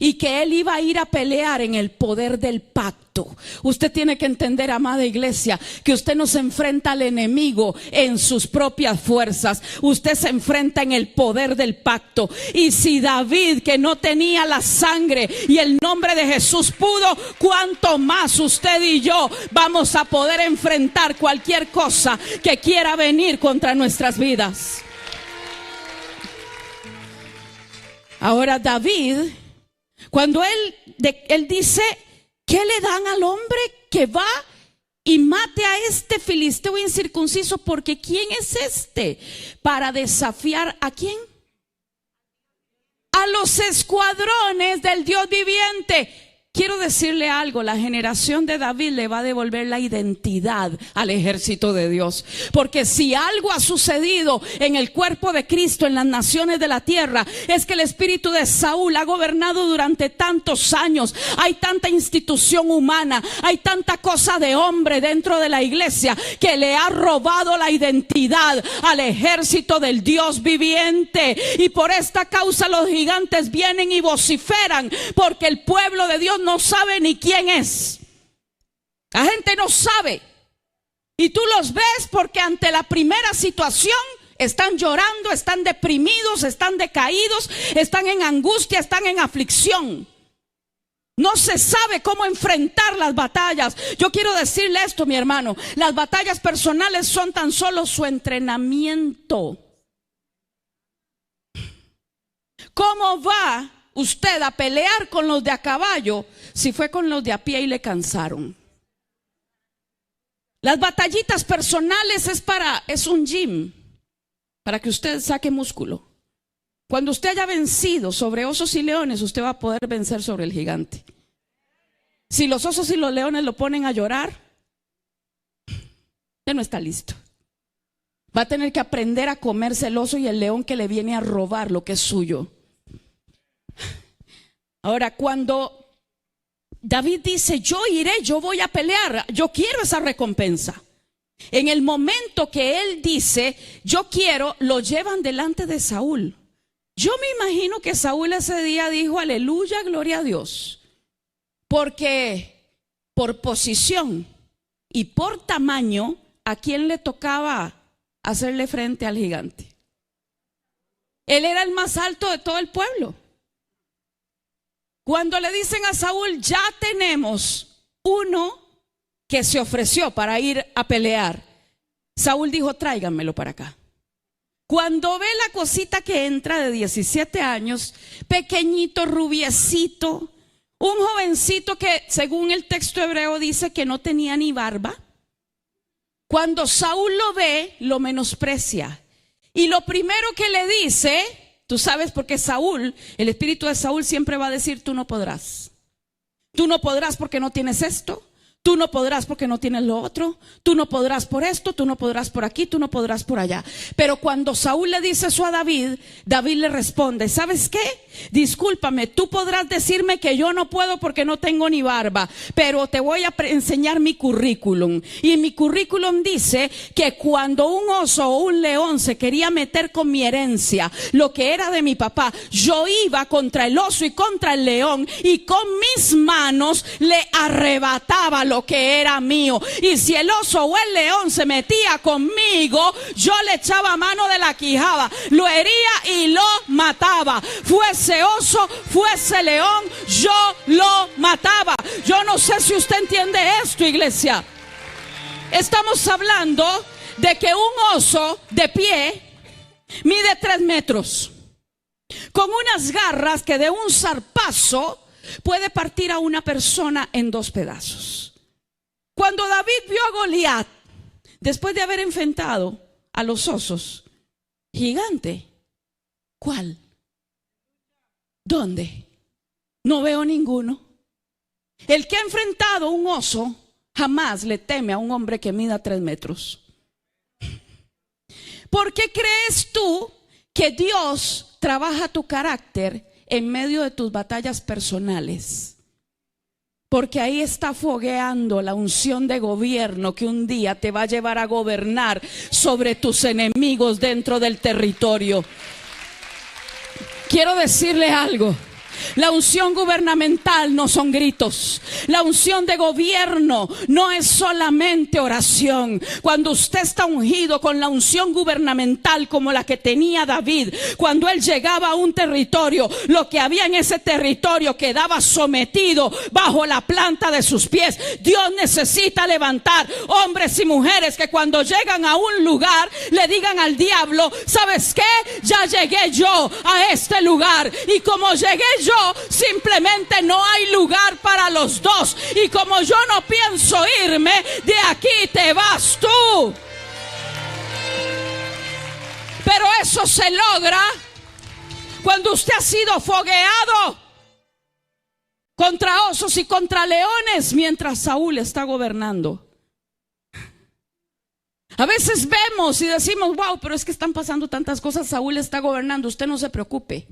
Y que él iba a ir a pelear en el poder del pacto. Usted tiene que entender, amada iglesia, que usted no se enfrenta al enemigo en sus propias fuerzas. Usted se enfrenta en el poder del pacto. Y si David, que no tenía la sangre y el nombre de Jesús, pudo, cuánto más usted y yo vamos a poder enfrentar cualquier cosa que quiera venir contra nuestras vidas. Ahora David, cuando él dice: ¿qué le dan al hombre que va y mate a este filisteo incircunciso? Porque ¿quién es este para desafiar a quién? A los escuadrones del Dios viviente. Quiero decirle algo: la generación de David le va a devolver la identidad al ejército de Dios. Porque si algo ha sucedido en el cuerpo de Cristo en las naciones de la tierra, es que el espíritu de Saúl ha gobernado durante tantos años. Hay tanta institución humana, hay tanta cosa de hombre dentro de la iglesia que le ha robado la identidad al ejército del Dios viviente. Y por esta causa los gigantes vienen y vociferan, porque el pueblo de Dios no sabe ni quién es. La gente no sabe. Y tú los ves porque ante la primera situación están llorando, están deprimidos, están decaídos, están en angustia, están en aflicción. No se sabe cómo enfrentar las batallas. Yo quiero decirle esto, mi hermano. Las batallas personales son tan solo su entrenamiento. ¿Cómo va usted a pelear con los de a caballo si fue con los de a pie y le cansaron? Las batallitas personales es un gym para que usted saque músculo. Cuando usted haya vencido sobre osos y leones, usted va a poder vencer sobre el gigante. Si los osos y los leones lo ponen a llorar, usted no está listo. Va a tener que aprender a comerse el oso y el león que le viene a robar lo que es suyo. Ahora, cuando David dice, yo iré, yo voy a pelear, yo quiero esa recompensa. En el momento que él dice, yo quiero, lo llevan delante de Saúl. Yo me imagino que Saúl ese día dijo, aleluya, gloria a Dios. Porque por posición y por tamaño, ¿a quién le tocaba hacerle frente al gigante? Él era el más alto de todo el pueblo. Cuando le dicen a Saúl, ya tenemos uno que se ofreció para ir a pelear, Saúl dijo, tráiganmelo para acá. Cuando ve la cosita que entra de 17 años, pequeñito, rubiecito, un jovencito que según el texto hebreo dice que no tenía ni barba, cuando Saúl lo ve, lo menosprecia. Y lo primero que le dice, tú sabes, porque Saúl, el espíritu de Saúl siempre va a decir, tú no podrás. Tú no podrás porque no tienes esto. Tú no podrás porque no tienes lo otro. Tú no podrás por esto, tú no podrás por aquí, tú no podrás por allá. Pero cuando Saúl le dice eso a David, David le responde, ¿sabes qué? Discúlpame, tú podrás decirme que yo no puedo porque no tengo ni barba, pero te voy a enseñar mi currículum. Y mi currículum dice que cuando un oso o un león se quería meter con mi herencia, lo que era de mi papá, yo iba contra el oso y contra el león y con mis manos le arrebataba lo que era mío. Y si el oso o el león se metía conmigo, yo le echaba mano de la quijada, lo hería y lo mataba. Fuese oso, fuese león, yo lo mataba. Yo no sé si usted entiende esto, iglesia. Estamos hablando de que un oso de pie mide 3 metros, con unas garras que de un zarpazo puede partir a una persona en 2 pedazos. Cuando David vio a Goliat, después de haber enfrentado a los osos, gigante, ¿cuál? ¿Dónde? No veo ninguno. El que ha enfrentado un oso jamás le teme a un hombre que mida 3 metros. ¿Por qué crees tú que Dios trabaja tu carácter en medio de tus batallas personales? Porque ahí está fogueando la unción de gobierno que un día te va a llevar a gobernar sobre tus enemigos dentro del territorio. Quiero decirle algo. La unción gubernamental no son gritos. La unción de gobierno no es solamente oración. Cuando usted está ungido con la unción gubernamental como la que tenía David, cuando él llegaba a un territorio, lo que había en ese territorio quedaba sometido bajo la planta de sus pies. Dios necesita levantar hombres y mujeres que cuando llegan a un lugar le digan al diablo, ¿sabes qué? Ya llegué yo a este lugar, y como llegué yo, simplemente no hay lugar para los dos, y como yo no pienso irme, de aquí te vas tú. Pero eso se logra cuando usted ha sido fogueado contra osos y contra leones mientras Saúl está gobernando. A veces vemos y decimos, wow, pero es que están pasando tantas cosas, Saúl está gobernando. Usted no se preocupe.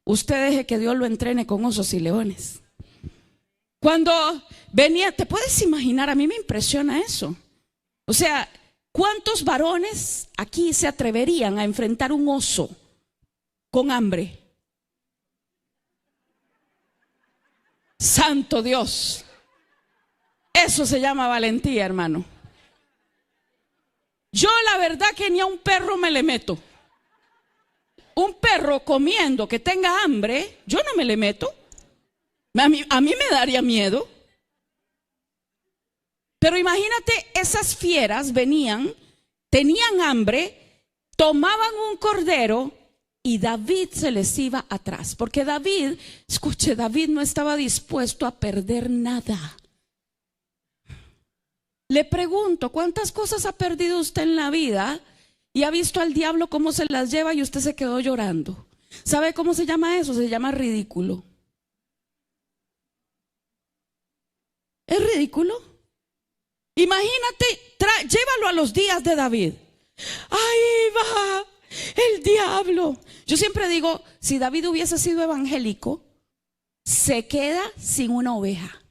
Usted deje que Dios lo entrene con osos y leones. Cuando venía, ¿te puedes imaginar? A mí me impresiona eso. O sea, ¿cuántos varones aquí se atreverían a enfrentar un oso con hambre? Santo Dios. Eso se llama valentía, hermano. Yo la verdad que ni a un perro me le meto. Un perro comiendo que tenga hambre, yo no me le meto. A mí me daría miedo. Pero imagínate, esas fieras venían, tenían hambre, tomaban un cordero y David se les iba atrás. Porque David, escuche, David no estaba dispuesto a perder nada. Le pregunto, ¿cuántas cosas ha perdido usted en la vida y ha visto al diablo cómo se las lleva y usted se quedó llorando? ¿Sabe cómo se llama eso? Se llama ridículo. ¿Es ridículo? Imagínate, llévalo a los días de David. Ahí va el diablo. Yo siempre digo, si David hubiese sido evangélico, se queda sin una oveja.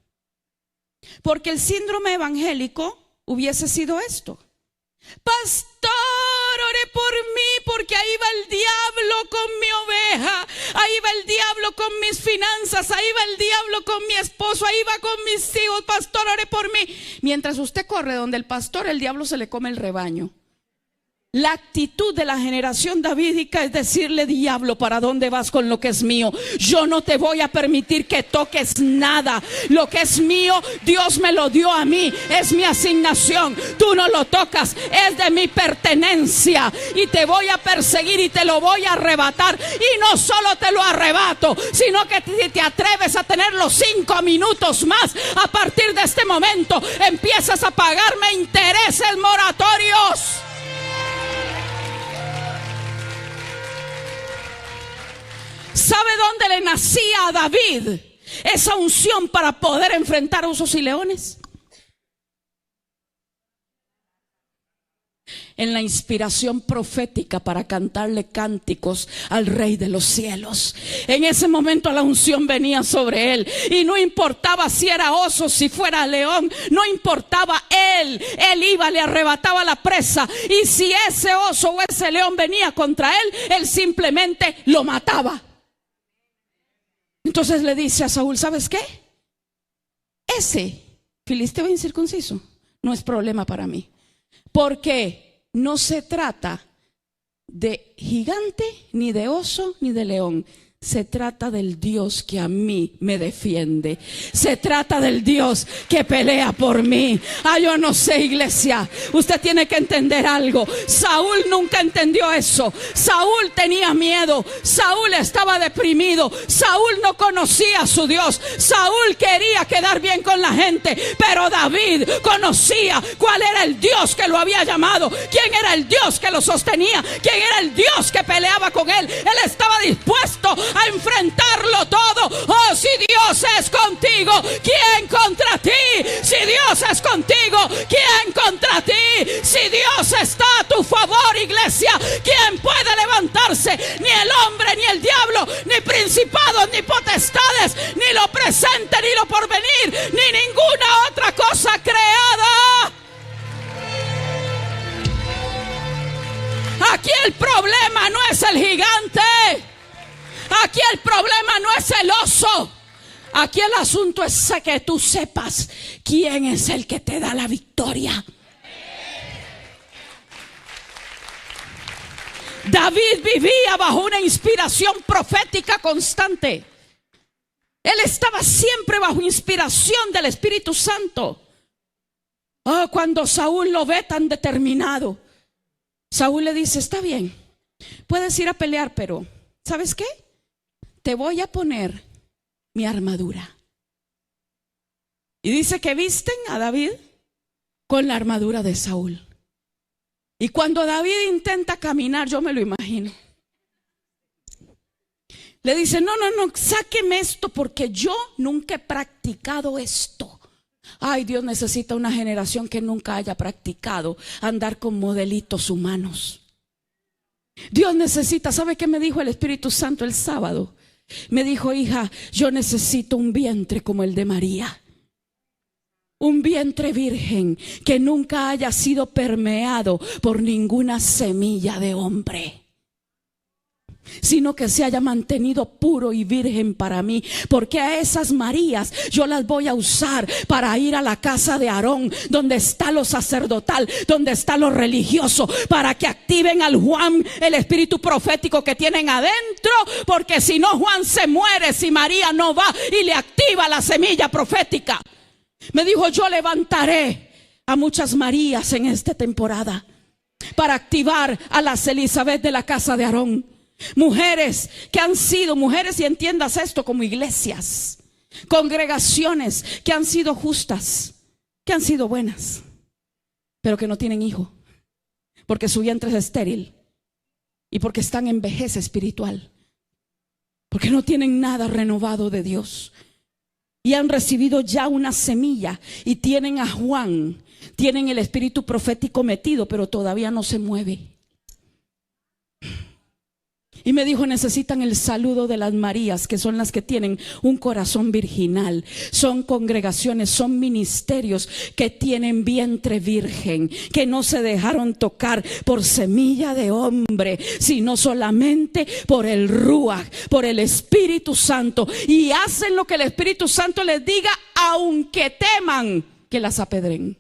Porque el síndrome evangélico hubiese sido esto: pastor, ore por mí, porque ahí va el diablo con mi oveja, ahí va el diablo con mis finanzas, ahí va el diablo con mi esposo, ahí va con mis hijos, pastor, ore por mí. Mientras usted corre donde el pastor, el diablo se le come el rebaño. La actitud de la generación davídica es decirle: diablo, ¿para dónde vas con lo que es mío? Yo no te voy a permitir que toques nada. Lo que es mío, Dios me lo dio a mí. Es mi asignación. Tú no lo tocas. Es de mi pertenencia. Y te voy a perseguir y te lo voy a arrebatar. Y no solo te lo arrebato, sino que si te atreves a tener los 5 minutos más, a partir de este momento empiezas a pagarme intereses moratorios. ¿Sabe dónde le nacía a David esa unción para poder enfrentar osos y leones? En la inspiración profética para cantarle cánticos al Rey de los cielos. En ese momento la unción venía sobre él y no importaba si era oso, si fuera león, no importaba, él iba, le arrebataba la presa, y si ese oso o ese león venía contra él simplemente lo mataba. Entonces le dice a Saúl: ¿sabes qué? Ese filisteo incircunciso no es problema para mí, porque no se trata de gigante, ni de oso, ni de león. Se trata del Dios que a mí me defiende. Se trata del Dios que pelea por mí. Yo no sé, iglesia, usted tiene que entender algo. Saúl nunca entendió eso. Saúl tenía miedo. Saúl estaba deprimido. Saúl no conocía a su Dios. Saúl quería quedar bien con la gente. Pero David conocía cuál era el Dios que lo había llamado. Quién era el Dios que lo sostenía. Quién era el Dios que peleaba con él. Él estaba dispuesto a enfrentarlo todo. Oh, si Dios es contigo, ¿quién contra ti? Si Dios es contigo, ¿quién contra ti? Si Dios está a tu favor, iglesia, ¿quién puede levantarse? Ni el hombre, ni el diablo, ni principados, ni potestades, ni lo presente, ni lo porvenir, ni ninguna otra cosa creada. Aquí el problema no es el gigante. Aquí el problema no es el oso. Aquí el asunto es que tú sepas quién es el que te da la victoria. David vivía bajo una inspiración profética constante. Él estaba siempre bajo inspiración del Espíritu Santo. Cuando Saúl lo ve tan determinado, Saúl le dice: está bien, puedes ir a pelear, pero ¿sabes qué? Te voy a poner mi armadura. Y dice que visten a David con la armadura de Saúl. Y cuando David intenta caminar, yo me lo imagino, le dice: no, sáqueme esto, porque yo nunca he practicado esto. Ay, Dios necesita una generación que nunca haya practicado andar con modelitos humanos. Dios necesita, ¿sabe qué me dijo el Espíritu Santo el sábado? Me dijo: hija, yo necesito un vientre como el de María. Un vientre virgen que nunca haya sido permeado por ninguna semilla de hombre. sino que se haya mantenido puro y virgen para mí, porque a esas Marías yo las voy a usar para ir a la casa de Aarón, donde está lo sacerdotal, donde está lo religioso, para que activen al Juan, el espíritu profético que tienen adentro, porque si no Juan se muere si María no va y le activa la semilla profética. Me dijo, yo levantaré a muchas Marías en esta temporada para activar a las Elizabeth de la casa de Aarón. Mujeres que han sido mujeres, y entiendas esto, como iglesias, congregaciones que han sido justas, que han sido buenas, pero que no tienen hijo, porque su vientre es estéril y porque están en vejez espiritual, porque no tienen nada renovado de Dios y han recibido ya una semilla y tienen a Juan, tienen el espíritu profético metido, pero todavía no se mueve. Y me dijo, necesitan el saludo de las Marías, que son las que tienen un corazón virginal. Son congregaciones, son ministerios que tienen vientre virgen, que no se dejaron tocar por semilla de hombre, sino solamente por el Ruach, por el Espíritu Santo. Y hacen lo que el Espíritu Santo les diga, aunque teman que las apedren.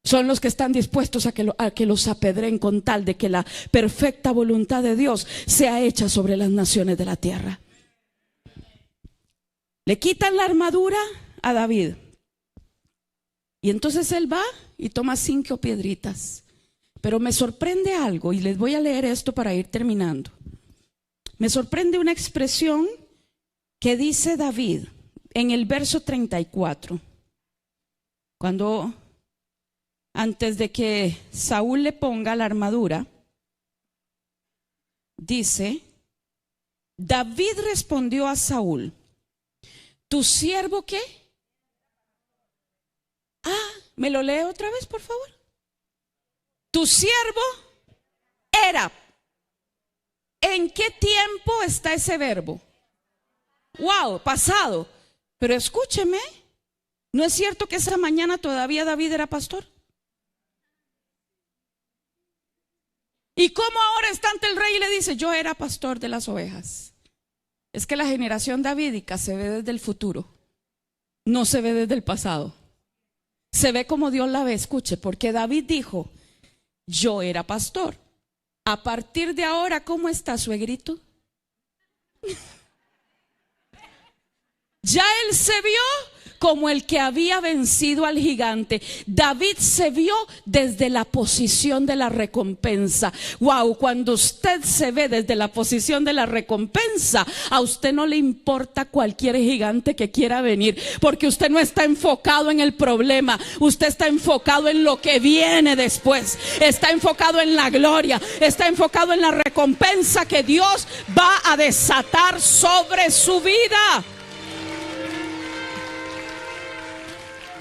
Son los que están dispuestos a que los apedren con tal de que la perfecta voluntad de Dios sea hecha sobre las naciones de la tierra. Le quitan la armadura a David. Y entonces él va y toma 5 piedritas. Pero me sorprende algo, y les voy a leer esto para ir terminando. Me sorprende una expresión que dice David en el verso 34. Cuando... antes de que Saúl le ponga la armadura, dice, David respondió a Saúl, ¿tu siervo qué? ¿Me lo lee otra vez, por favor? Tu siervo era. ¿En qué tiempo está ese verbo? Wow, pasado. Pero escúcheme, ¿no es cierto que esa mañana todavía David era pastor? ¿Y cómo ahora está ante el rey y le dice, yo era pastor de las ovejas? Es que la generación davídica se ve desde el futuro, no se ve desde el pasado. Se ve como Dios la ve, escuche, porque David dijo, yo era pastor. A partir de ahora, ¿cómo está, suegrito? Ya él se vio como el que había vencido al gigante. David se vio desde la posición de la recompensa. Wow, cuando usted se ve desde la posición de la recompensa, a usted no le importa cualquier gigante que quiera venir, porque usted no está enfocado en el problema, usted está enfocado en lo que viene después, está enfocado en la gloria, está enfocado en la recompensa que Dios va a desatar sobre su vida.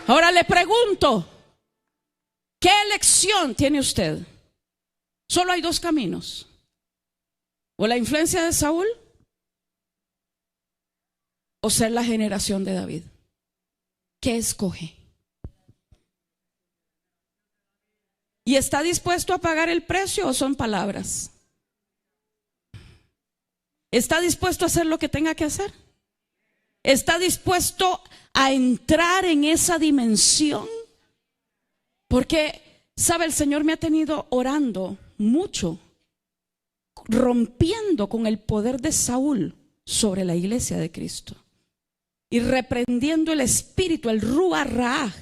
Ahora le pregunto, ¿qué elección tiene usted? Solo hay 2 caminos: o la influencia de Saúl, o ser la generación de David. ¿Qué escoge? ¿Y está dispuesto a pagar el precio o son palabras? ¿Está dispuesto a hacer lo que tenga que hacer? ¿Está dispuesto a entrar en esa dimensión? Porque, sabe, el Señor me ha tenido orando mucho, rompiendo con el poder de Saúl sobre la iglesia de Cristo y reprendiendo el espíritu, el Ruach Ra,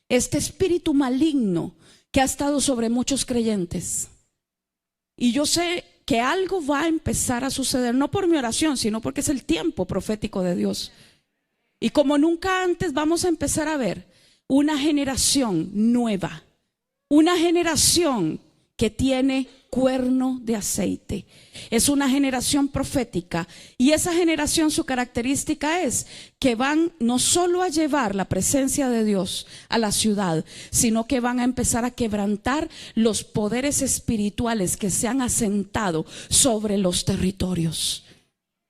este espíritu maligno que ha estado sobre muchos creyentes. Y yo sé que algo va a empezar a suceder, no por mi oración, sino porque es el tiempo profético de Dios. Y como nunca antes vamos a empezar a ver una generación nueva, una generación que tiene cuerno de aceite. Es una generación profética, y esa generación, su característica es que van no solo a llevar la presencia de Dios a la ciudad, sino que van a empezar a quebrantar los poderes espirituales que se han asentado sobre los territorios.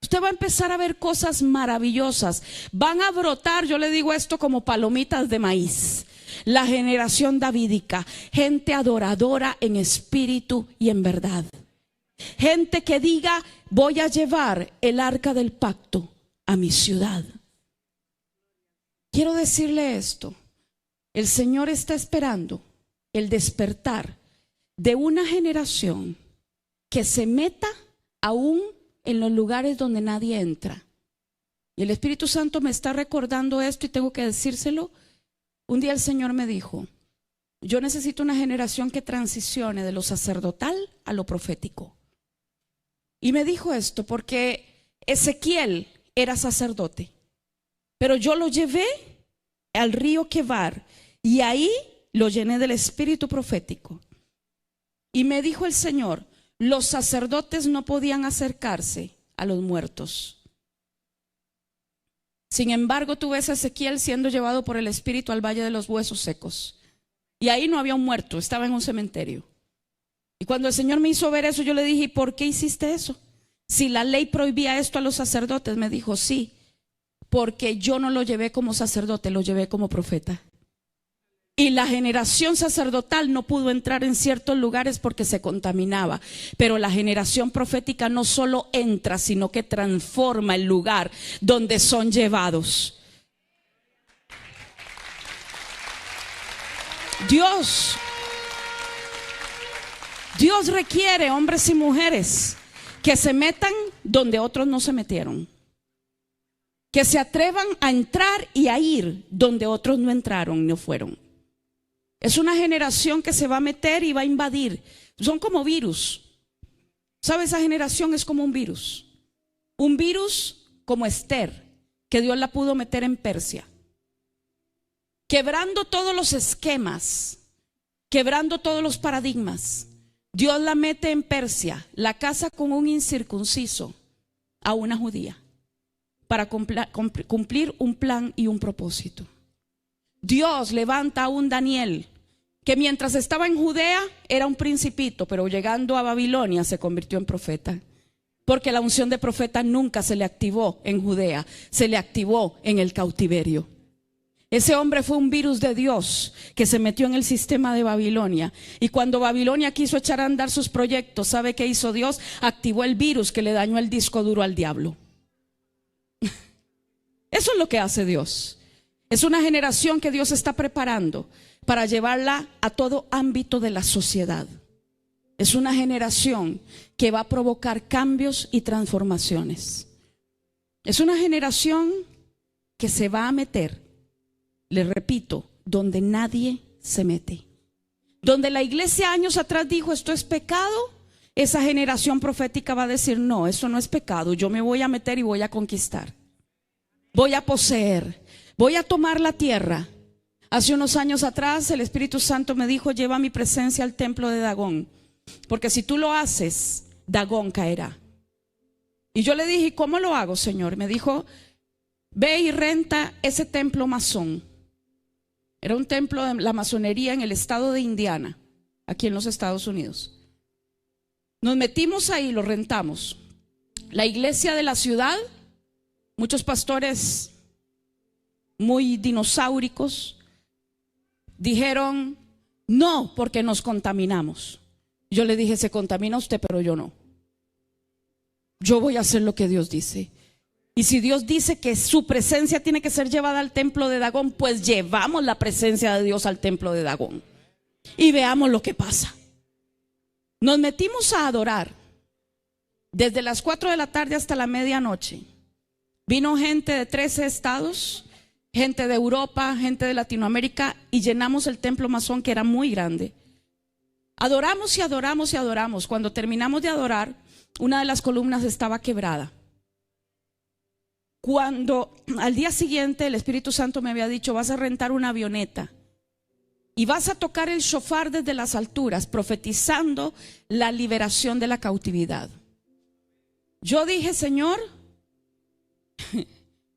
Usted va a empezar a ver cosas maravillosas. Van a brotar, yo le digo esto, como palomitas de maíz. La generación davídica, gente adoradora en espíritu y en verdad. Gente que diga: voy a llevar el arca del pacto a mi ciudad. Quiero decirle esto: el Señor está esperando el despertar de una generación que se meta aún en los lugares donde nadie entra. Y el Espíritu Santo me está recordando esto y tengo que decírselo. Un día el Señor me dijo: yo necesito una generación que transicione de lo sacerdotal a lo profético. Y me dijo esto porque Ezequiel era sacerdote, pero yo lo llevé al río Quebar y ahí lo llené del espíritu profético. Y me dijo el Señor: los sacerdotes no podían acercarse a los muertos. Sin embargo, tú ves a Ezequiel siendo llevado por el espíritu al valle de los huesos secos. Y ahí no había un muerto, estaba en un cementerio. Y cuando el Señor me hizo ver eso, yo le dije: ¿y por qué hiciste eso? Si la ley prohibía esto a los sacerdotes. Me dijo: sí, porque yo no lo llevé como sacerdote, lo llevé como profeta. Y la generación sacerdotal no pudo entrar en ciertos lugares porque se contaminaba. Pero la generación profética no solo entra, sino que transforma el lugar donde son llevados. Dios requiere hombres y mujeres que se metan donde otros no se metieron, que se atrevan a entrar y a ir donde otros no entraron, no fueron. Es una generación que se va a meter y va a invadir. Son como virus. ¿Sabe? Esa generación es como un virus. Un virus como Esther, que Dios la pudo meter en Persia, quebrando todos los esquemas, quebrando todos los paradigmas. Dios la mete en Persia, la casa con un incircunciso a una judía, para cumplir un plan y un propósito. Dios levanta a un Daniel que mientras estaba en Judea era un principito, pero llegando a Babilonia se convirtió en profeta. Porque la unción de profeta nunca se le activó en Judea, se le activó en el cautiverio. Ese hombre fue un virus de Dios que se metió en el sistema de Babilonia. Y cuando Babilonia quiso echar a andar sus proyectos, ¿sabe qué hizo Dios? Activó el virus que le dañó el disco duro al diablo. Eso es lo que hace Dios. Es una generación que Dios está preparando para llevarla a todo ámbito de la sociedad. Es una generación que va a provocar cambios y transformaciones. Es una generación que se va a meter, les repito, donde nadie se mete. Donde la iglesia años atrás dijo: esto es pecado, esa generación profética va a decir: no, eso no es pecado, yo me voy a meter y voy a conquistar. Voy a poseer, voy a tomar la tierra. Hace unos años atrás el Espíritu Santo me dijo: lleva mi presencia al templo de Dagón, porque si tú lo haces, Dagón caerá. Y yo le dije: ¿y cómo lo hago, Señor? Me dijo: ve y renta ese templo masón. Era un templo de la masonería en el estado de Indiana, aquí en los Estados Unidos. Nos metimos ahí, lo rentamos. La iglesia de la ciudad, muchos pastores muy dinosauricos dijeron: no, porque nos contaminamos. Yo le dije: se contamina usted, pero yo no. Yo voy a hacer lo que Dios dice. Y si Dios dice que su presencia tiene que ser llevada al templo de Dagón, pues llevamos la presencia de Dios al templo de Dagón. Y veamos lo que pasa. Nos metimos a adorar desde las 4 de la tarde hasta la medianoche. Vino gente de 13 estados, gente de Europa, gente de Latinoamérica, y llenamos el templo masón, que era muy grande. Adoramos y adoramos y adoramos. Cuando terminamos de adorar, una de las columnas estaba quebrada. Cuando al día siguiente el Espíritu Santo me había dicho: vas a rentar una avioneta y vas a tocar el shofar desde las alturas, profetizando la liberación de la cautividad. Yo dije: Señor,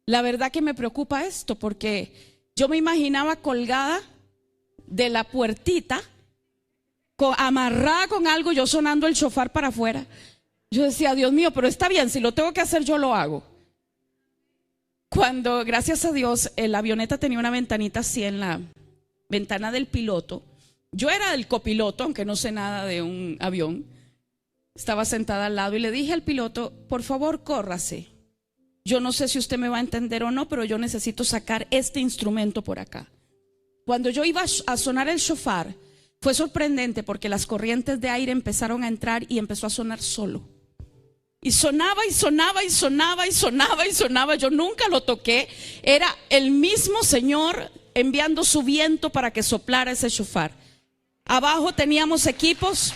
la verdad que me preocupa esto, porque yo me imaginaba colgada de la puertita, amarrada con algo, yo sonando el shofar para afuera. Yo decía: Dios mío, pero está bien, si lo tengo que hacer yo lo hago. Cuando, gracias a Dios, la avioneta tenía una ventanita así en la ventana del piloto. Yo era el copiloto, aunque no sé nada de un avión. Estaba sentada al lado y le dije al piloto: por favor, córrase. Yo no sé si usted me va a entender o no, pero yo necesito sacar este instrumento por acá. Cuando yo iba a sonar el shofar, fue sorprendente porque las corrientes de aire empezaron a entrar y empezó a sonar solo. Y sonaba y sonaba y sonaba y sonaba y sonaba. Yo nunca lo toqué. Era el mismo Señor enviando su viento para que soplara ese shofar. Abajo teníamos equipos.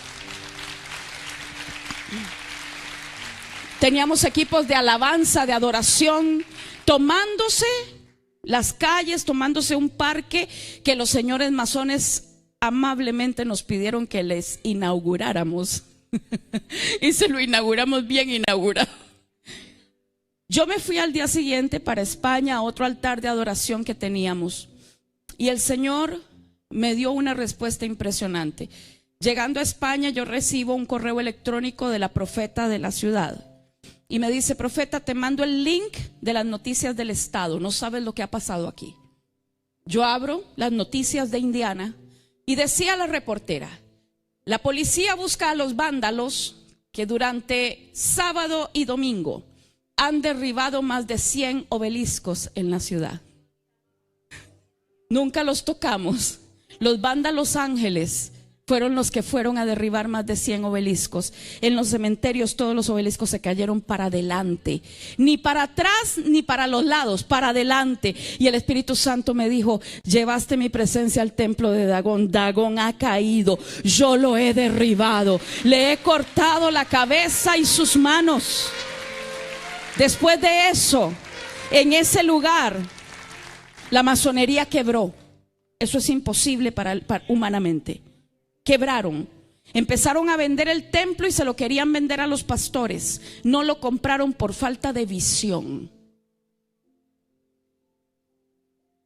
Teníamos equipos de alabanza, de adoración, tomándose las calles, tomándose un parque que los señores masones amablemente nos pidieron que les inauguráramos. Y se lo inauguramos bien inaugurado. Yo me fui al día siguiente para España a otro altar de adoración que teníamos. Y el Señor me dio una respuesta impresionante. Llegando a España, yo recibo un correo electrónico de la profeta de la ciudad. Y me dice: profeta, te mando el link de las noticias del estado. No sabes lo que ha pasado aquí. Yo abro las noticias de Indiana y decía la reportera: la policía busca a los vándalos que durante sábado y domingo han derribado más de 100 obeliscos en la ciudad. Nunca los tocamos. Los vándalos ángeles fueron los que fueron a derribar más de 100 obeliscos. En los cementerios todos los obeliscos se cayeron para adelante, ni para atrás ni para los lados, para adelante. Y el Espíritu Santo me dijo: llevaste mi presencia al templo de Dagón. Dagón ha caído, yo lo he derribado, le he cortado la cabeza y sus manos. Después de eso, en ese lugar la masonería quebró. Eso es imposible humanamente. Quebraron, empezaron a vender el templo y se lo querían vender a los pastores. No lo compraron por falta de visión.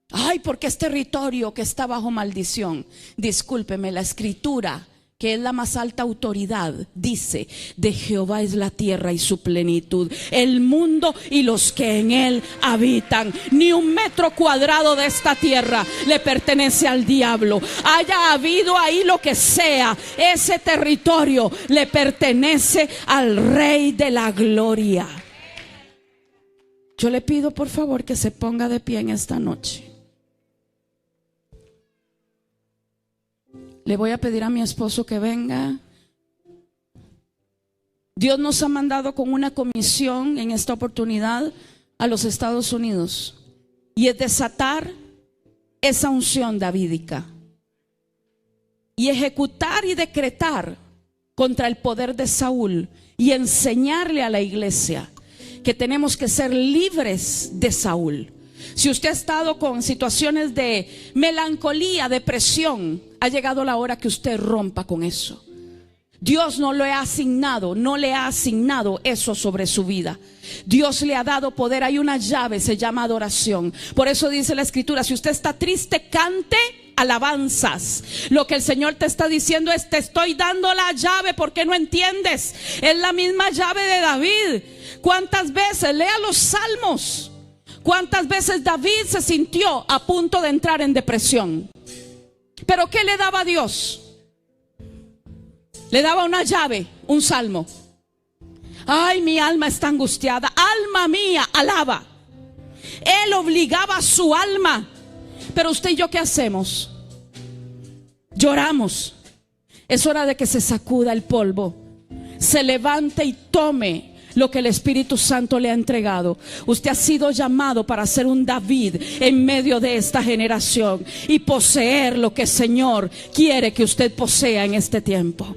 Ay, porque es territorio que está bajo maldición. Discúlpeme, la escritura, que es la más alta autoridad, dice: de Jehová es la tierra y su plenitud, el mundo y los que en él habitan. Ni un metro cuadrado de esta tierra le pertenece al diablo. Haya habido ahí lo que sea, ese territorio le pertenece al Rey de la Gloria. Yo le pido por favor que se ponga de pie en esta noche. Le voy a pedir a mi esposo que venga. Dios nos ha mandado con una comisión en esta oportunidad a los Estados Unidos, y es desatar esa unción davídica y ejecutar y decretar contra el poder de Saúl, y enseñarle a la iglesia que tenemos que ser libres de Saúl. Si usted ha estado con situaciones de melancolía, depresión, ha llegado la hora que usted rompa con eso. Dios no le ha asignado eso sobre su vida. Dios le ha dado poder. Hay una llave, se llama adoración. Por eso dice la escritura: si usted está triste, cante alabanzas. Lo que el Señor te está diciendo es: te estoy dando la llave, porque no entiendes. Es la misma llave de David. ¿Cuántas veces? Lea los salmos. ¿Cuántas veces David se sintió a punto de entrar en depresión? ¿Pero qué le daba a Dios? Le daba una llave, un salmo. Ay, mi alma está angustiada. Alma mía, alaba. Él obligaba a su alma. Pero usted y yo, ¿qué hacemos? Lloramos. Es hora de que se sacuda el polvo, se levante y tome lo que el Espíritu Santo le ha entregado. Usted ha sido llamado para ser un David en medio de esta generación y poseer lo que el Señor quiere que usted posea en este tiempo.